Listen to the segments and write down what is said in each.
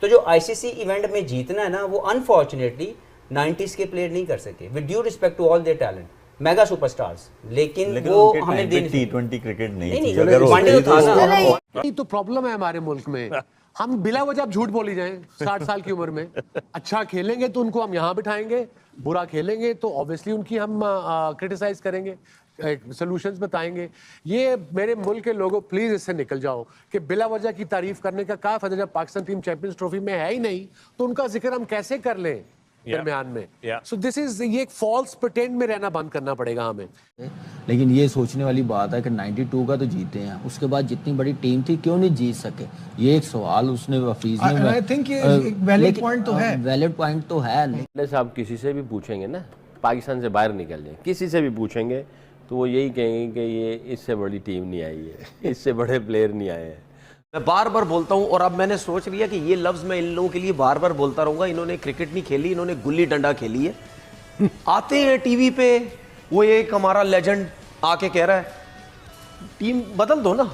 तो जो ICC event में जीतना है ना, वो अनफॉर्चुनेटली 90s के प्लेयर नहीं कर सके, with due respect to all their talent, mega superstars, लेकिन वो हमें T20 क्रिकेट नहीं थी। अगर वनडे तो था ना। यही तो प्रॉब्लम है हमारे मुल्क में, हम बिला वजह अब झूठ बोली जाएं 60 साल की उम्र में। अच्छा खेलेंगे तो उनको हम यहाँ बिठाएंगे, बुरा खेलेंगे तो ऑब्वियसली उनकी हम क्रिटिसाइज करेंगे, सॉल्यूशंस बताएंगे। ये मेरे मुल्क के लोगों, प्लीज इससे निकल जाओ कि बिला वजह की तारीफ करने का क्या फायदा जब पाकिस्तान टीम चैंपियंस ट्रॉफी में है ही नहीं, तो उनका जिक्र हम कैसे कर लें दरमियान में। सो दिस इज, ये एक फॉल्स प्रिटेंड में रहना बंद करना पड़ेगा हमें। लेकिन ये सोचने वाली बात है कि 92 का तो जीते हैं, उसके बाद जितनी बड़ी टीम थी क्यों नहीं जीत सके, ये एक सवाल उसने हफीज ने, आई थिंक ये एक वैलिड पॉइंट तो है, वैलिड पॉइंट तो है। साहब किसी से भी पूछेंगे ना, पाकिस्तान से बाहर निकल जाए, किसी से भी पूछेंगे तो वो यही कहेंगे कि ये इससे बड़ी टीम नहीं आई है, इससे बड़े प्लेयर नहीं आए हैं। मैं बार बार बोलता हूँ, और अब मैंने सोच लिया कि ये लफ्ज़ मैं इन लोगों के लिए बार बार बोलता रहूँगा। इन्होंने क्रिकेट नहीं खेली, इन्होंने गुल्ली डंडा खेली है। आते हैं टीवी पे, वो एक हमारा लेजेंड आके कह रहा है टीम बदल दो ना,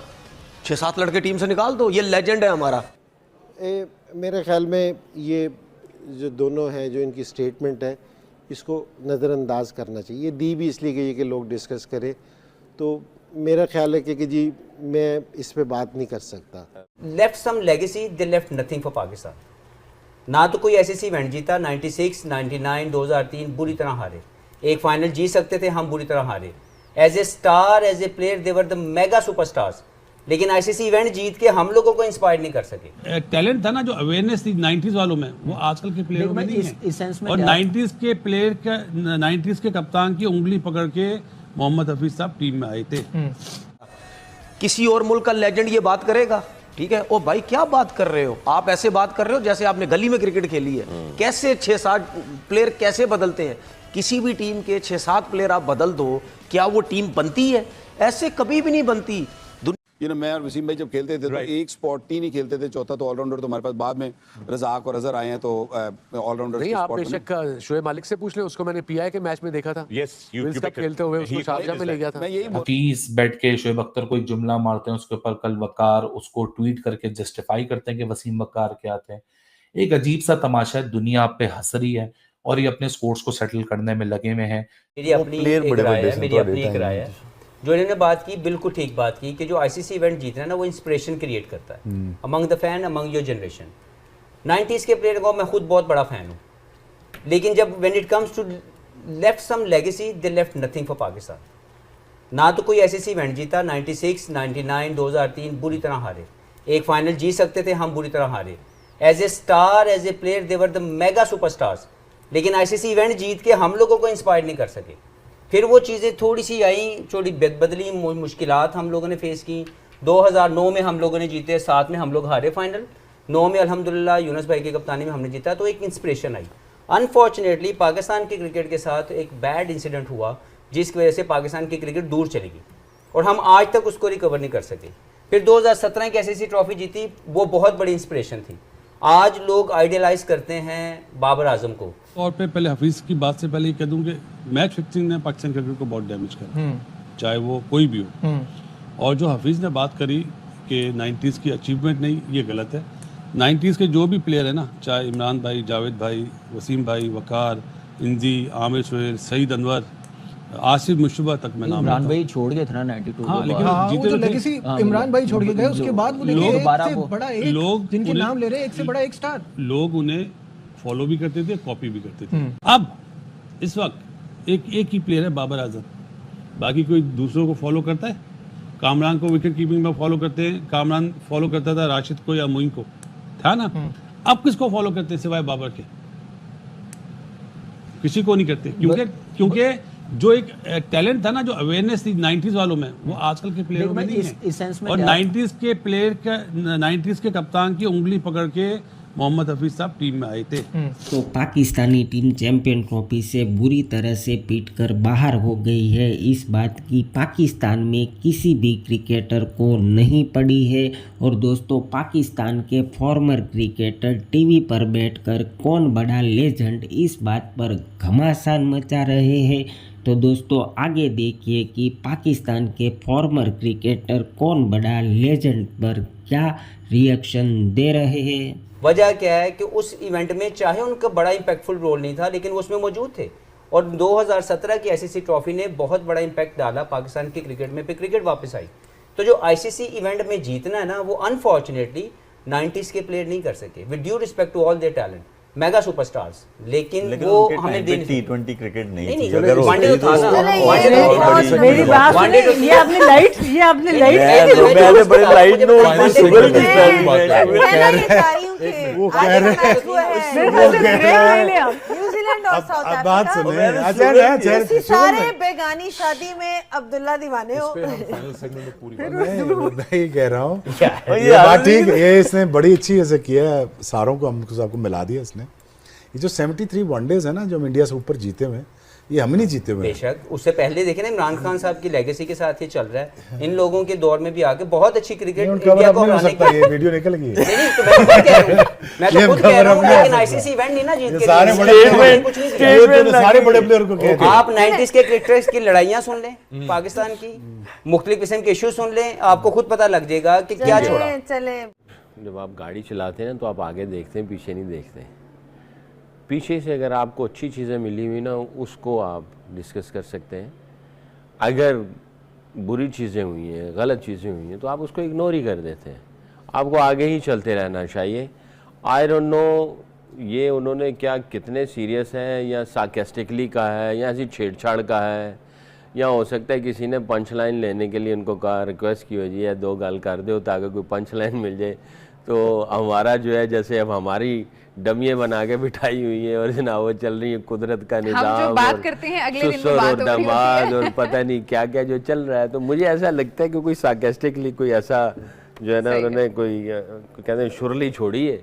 6-7 लड़के टीम से निकाल दो, ये लेजेंड है हमारा। मेरे ख्याल में ये जो दोनों हैं, जो इनकी स्टेटमेंट है, इसको नज़रअंदाज करना चाहिए। ये दी भी इसलिए गई कि लोग डिस्कस करें, तो मेरा ख्याल है कि जी मैं इस पे बात नहीं कर सकता। Left some legacy, they left nothing for Pakistan. ना तो कोई आईसीसी इवेंट जीता, 96, 99, 2003 बुरी तरह हारे। एक फाइनल जीत सकते थे, हम बुरी तरह हारे। As a star, as a player, they were the mega superstars, लेकिन आईसीसी इवेंट जीत के हम लोगों को इंस्पायर नहीं कर सके। टैलेंट था ना, जो अवेयरनेस थी 90s वालों में, वो आजकल के प्लेयरों में नहीं है। और 90s के प्लेयर का, 90s के कप्तान की उंगली पकड़ के मोहम्मद हफीज साहब टीम में आए थे। किसी और मुल्क का लेजेंड ये बात करेगा, ठीक है, ओ भाई क्या बात कर रहे हो आप, ऐसे बात कर रहे हो जैसे आपने गली में क्रिकेट खेली है। कैसे 6-7 प्लेयर कैसे बदलते हैं, किसी भी टीम के 6-7 प्लेयर आप बदल दो, क्या वो टीम बनती है? ऐसे कभी भी नहीं बनती। मैं और वसीम भाई जब खेलते थे तो एक स्पॉट ही नहीं खेलते थे, चौथा तो ऑलराउंडर। तो हमारे पास बाद में रज़ाक और अज़हर आए हैं, तो ऑलराउंडर नहीं, आप बेशक शोएब मालिक से पूछ लें, उसको मैंने पीआई के मैच में देखा था, खेलते हुए उसको शारजाह में ले गया था। हफीज बैठ के शोएब अख्तर कोई जुमला मारते हैं, उसके ऊपर कल वकार उसको ट्वीट करके जस्टिफाई करते हैं कि वसीम वकार क्या थे। एक अजीब सा तमाशा है, दुनिया पे हंस रही है और ये अपने स्कोर्स को सेटल करने में लगे हुए हैं। मेरी अपनी एक राय है, जो इन्होंने बात की बिल्कुल ठीक बात की कि जो आईसीसी इवेंट जीतना है ना, वो इंस्पिरेशन क्रिएट करता है among the fan, among your generation. 90s के प्लेयर को मैं खुद बहुत बड़ा फैन हूँ, लेकिन जब when it comes to left some legacy, they left nothing for Pakistan. ना तो कोई आईसीसी इवेंट जीता, 96, 99, 2003 बुरी तरह हारे। एक फाइनल जीत सकते थे, हम बुरी तरह हारे। As a star, as a player, they were the mega superstars, लेकिन आईसीसी इवेंट जीत के हम लोगों को इंस्पायर नहीं कर सके। फिर वो चीज़ें थोड़ी सी आई, थोड़ी बदली, मुश्किलात हम लोगों ने फेस की। 2009 में हम लोगों ने जीते, 7 में हम लोग हारे फाइनल, 9 में अल्हम्दुलिल्लाह यूनुस भाई की कप्तानी में हमने जीता, तो एक इंस्पिरेशन आई। अनफॉर्चुनेटली पाकिस्तान के क्रिकेट के साथ एक बैड इंसिडेंट हुआ, जिसकी वजह से पाकिस्तान की क्रिकेट दूर चली गई और हम आज तक उसको रिकवर नहीं कर सके। फिर 2017 की आईसीसी ट्रॉफी जीती, वो बहुत बड़ी इंस्पिरेशन थी। आज लोग आइडियलाइज करते हैं बाबर आजम को। और पे पहले हफीज की बात से पहले कह दूं कि मैच फिक्सिंग ने पाकिस्तान क्रिकेट को बहुत डैमेज करा, चाहे वो कोई भी हो। और जो हफीज ने बात करी कि 90s की अचीवमेंट नहीं, ये गलत है। 90s के जो भी प्लेयर है ना, चाहे इमरान भाई, जावेद भाई, वसीम भाई, वकार, इंजी, आमिर सुहेल, सईद अनवर, आसिफ मुशतबा तक मैं नाम इमरान भाई छोड़ गए थे ना 92। हाँ, लेकिन जीते तो लेगेसी इमरान भाई छोड़ के गए, उसके बाद वो लोग जिनके नाम ले रहे हैं, एक से बड़ा एक स्टार, लोग उन्हें फॉलो भी करते थे, कॉपी भी करते थे। अब इस वक्त एक ही प्लेयर है बाबर आजम, बाकी कोई दूसरों को फॉलो करता है? कामरान को विकेट कीपिंग में फॉलो करते हैं, कामरान फॉलो करता था राशिद को या मोइन को, था ना। अब किसको फॉलो करते हैं सिवाय बाबर के? किसी को नहीं करते, क्योंकि जो एक टैलेंट था ना, जो अवेयरनेस थी 90s वालों में, वो आजकल के प्लेयरों में नहीं है। और 90s के प्लेयर का, 90s के कप्तान की उंगली पकड़ के मोहम्मद हफीज साहब टीम में आए थे। तो पाकिस्तानी टीम चैंपियन ट्रॉफी से बुरी तरह से पीटकर बाहर हो गई है। इस बात की पाकिस्तान में किसी भी क्रिकेटर को नहीं पड़ी है। और दोस्तों, पाकिस्तान के फॉर्मर क्रिकेटर टीवी पर बैठकर कौन बड़ा लेजेंड, इस बात पर घमासान मचा रहे हैं। तो दोस्तों आगे देखिए कि पाकिस्तान के फॉर्मर क्रिकेटर कौन बड़ा लेजेंड पर क्या रिएक्शन दे रहे हैं। वजह क्या है कि उस इवेंट में चाहे उनका बड़ा इम्पैक्टफुल रोल नहीं था लेकिन वो उसमें मौजूद थे, और 2017 की आईसीसी ट्रॉफी ने बहुत बड़ा इम्पैक्ट डाला पाकिस्तान की क्रिकेट में, फिर क्रिकेट वापस आई। तो जो आईसीसी इवेंट में जीतना है ना, वो अनफॉर्चुनेटली 90s के प्लेयर नहीं कर सके, with due respect to all their talent, mega superstars, लेकिन वो हमें देने T20 क्रिकेट नहीं नहीं थी। अगर वनडे तो था ना, मेरी बात सुनिए, ये आपने लाइट मैंने बड़े लाइट नो वो कह रहे हैं न्यूजीलैंड और साउथ अब बात सुने। अच्छा सारे बेगानी शादी में अब्दुल्ला दीवाने हो। मैं ही कह रहा हूँ ये बात ठीक है, ये इसने बड़ी अच्छी ऐसे किया है, सारों को हमको सबको मिला दिया इसने। ये जो 73 वनडेज है ना जो हम इंडिया से ऊपर जीते हुए, ये हम ही नहीं जीते हुए। बेशक उससे पहले देखे ना इमरान खान साहब की लेगेसी के साथ ये चल रहा है, इन लोगों के दौर में भी आके बहुत अच्छी क्रिकेट इंडिया को हराने की। ये वीडियो निकल गई है। नहीं तो मैं खुद कह रहा हूं, मैं तो खुद कह रहा हूं, लेकिन आईसीसी इवेंट नहीं ना जीत के सारे बड़े प्लेयर को कहते हैं। आप 90s के क्रिकेटर्स की लड़ाइयां सुन लें, पाकिस्तान की मुख्तलिफ किस्म के इश्यूज सुन लें, आपको खुद पता लग जाएगा कि क्या छोड़ा। चले जब आप गाड़ी चलाते हैं ना तो आप आगे देखते हैं, पीछे नहीं देखते। पीछे से अगर आपको अच्छी चीज़ें मिली हुई ना, उसको आप डिस्कस कर सकते हैं। अगर बुरी चीज़ें हुई हैं, गलत चीज़ें हुई हैं, तो आप उसको इग्नोर ही कर देते हैं। आपको आगे ही चलते रहना चाहिए। आई डोंट नो ये उन्होंने क्या कितने सीरियस हैं, या सार्केस्टिकली का है, या ऐसी छेड़छाड़ का है, या हो सकता है किसी ने पंच लाइन लेने के लिए उनको कहा, रिक्वेस्ट की हो जी या दो गाल कर दो ताकि कोई पंच लाइन मिल जाए। तो हमारा जो है, जैसे अब हमारी डमियाँ बना के बिठाई हुई है और जनाब वो चल रही है कुदरत का निज़ाम, हम जो बात करते हैं अगले दिन में बात और दमाद और पता नहीं क्या क्या जो चल रहा है। तो मुझे ऐसा लगता है कि कोई सार्केस्टिकली कोई ऐसा जो है ना उन्होंने कोई कहते हैं शुरली छोड़ी है,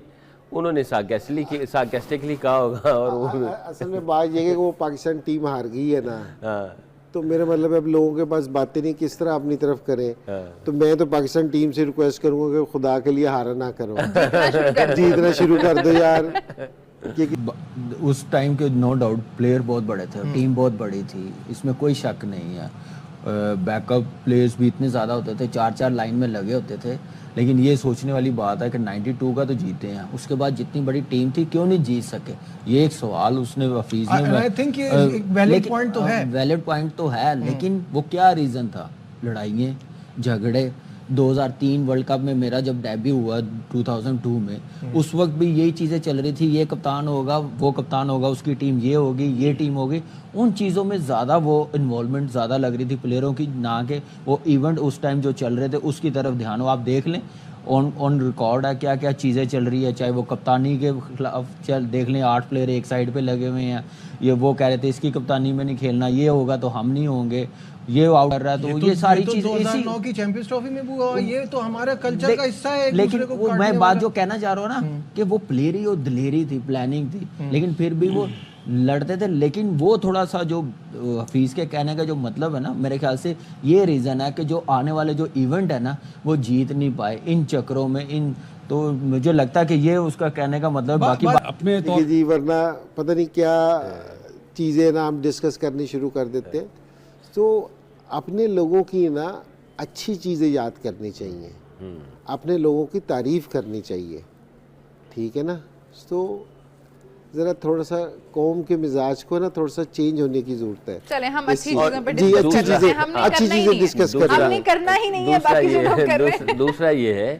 उन्होंने सार्केस्टिकली कहा होगा। और वो असल में बात ये है कि वो पाकिस्तान टीम हार गई है ना, तो मेरा मतलब अब लोगों के पास बातें नहीं किस तरह अपनी तरफ करें। तो मैं तो पाकिस्तान टीम से रिक्वेस्ट करूंगा कि खुदा के लिए हारा ना करो, जीतना शुरू कर दो यार। उस टाइम के नो डाउट प्लेयर बहुत बड़े थे, टीम बहुत बड़ी थी, इसमें कोई शक नहीं है। बैकअप प्लेयर्स भी इतने ज़्यादा होते थे, 4-4 लाइन में लगे होते थे। लेकिन ये सोचने वाली बात है कि 92 का तो जीते हैं, उसके बाद जितनी बड़ी टीम थी क्यों नहीं जीत सके, ये एक सवाल उसने हफीज ने। आई थिंक ये वैलिड पॉइंट तो है, वैलिड पॉइंट तो है, लेकिन वो क्या रीज़न था? लड़ाइयाँ, झगड़े। 2003 वर्ल्ड कप में मेरा जब डेब्यू हुआ 2002 में, उस वक्त भी यही चीज़ें चल रही थी, ये कप्तान होगा, वो कप्तान होगा, उसकी टीम ये होगी, ये टीम होगी। उन चीज़ों में ज़्यादा वो इन्वॉल्वमेंट ज़्यादा लग रही थी प्लेयरों की, ना कि वो इवेंट उस टाइम जो चल रहे थे उसकी तरफ ध्यान हो। आप देख लें ऑन रिकॉर्ड है क्या क्या चीज़ें चल रही है, चाहे वो कप्तानी के खिलाफ देख लें, 8 प्लेयर एक साइड पे लगे हुए हैं, ये वो कह रहे थे इसकी कप्तानी में नहीं खेलना, ये होगा तो हम नहीं होंगे, ये आउट कर रहा है। तो ये सारी चीज़ 2009 की चैंपियंस ट्रॉफी में भी हुआ, ये तो हमारा कल्चर का हिस्सा है। लेकिन मैं बात जो कहना चाह रहा हूँ ना कि वो प्लेयर ही, वो दिलेरी थी, प्लानिंग थी, लेकिन फिर भी वो लड़ते थे। लेकिन वो थोड़ा सा जो हफीज़ के कहने का जो मतलब है ना, मेरे ख्याल से ये रीज़न है कि जो आने वाले जो इवेंट है ना वो जीत नहीं पाए इन चक्रों में, इन तो मुझे लगता है कि ये उसका कहने का मतलब। बाकी अपने तो जी, वरना पता नहीं क्या चीज़ें ना हम डिस्कस करनी शुरू कर देते हैं। तो अपने लोगों की ना अच्छी चीज़ें याद करनी चाहिए, अपने लोगों की तारीफ़ करनी चाहिए, ठीक है ना। तो ज़रा थोड़ा सा कौम के मिजाज को ना थोड़ा सा चेंज होने की ज़रूरत है। चले हम अच्छी चीज़ों पे अच्छी चीज़ें डिस्कस कर रहे हैं, हमने करना ही नहीं है, बाकी जो लोग कर रहे हैं। दूसरा ये है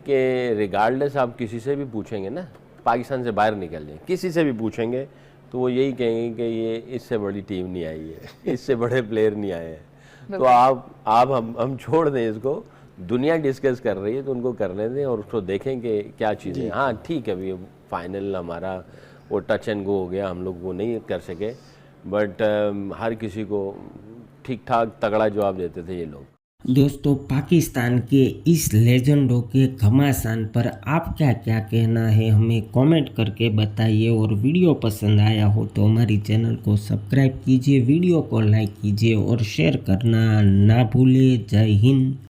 कि रिगार्डलेस आप किसी से भी पूछेंगे ना, पाकिस्तान से बाहर निकल जाए, किसी से भी पूछेंगे तो वो यही कहेंगे कि ये इससे बड़ी टीम नहीं आई है, इससे बड़े प्लेयर नहीं आए हैं। तो आप हम छोड़ दें इसको, दुनिया डिस्कस कर रही है तो उनको करने दें और उसको देखें कि क्या चीज़ें। हाँ ठीक है, अभी फाइनल हमारा वो टच एंड गो हो गया, हम लोग वो नहीं कर सके, बट हर किसी को ठीक ठाक तगड़ा जवाब देते थे ये लोग। दोस्तों पाकिस्तान के इस लेजेंडों के घमासान पर आप क्या क्या कहना है हमें कमेंट करके बताइए, और वीडियो पसंद आया हो तो हमारी चैनल को सब्सक्राइब कीजिए, वीडियो को लाइक कीजिए और शेयर करना ना भूलिए। जय हिंद।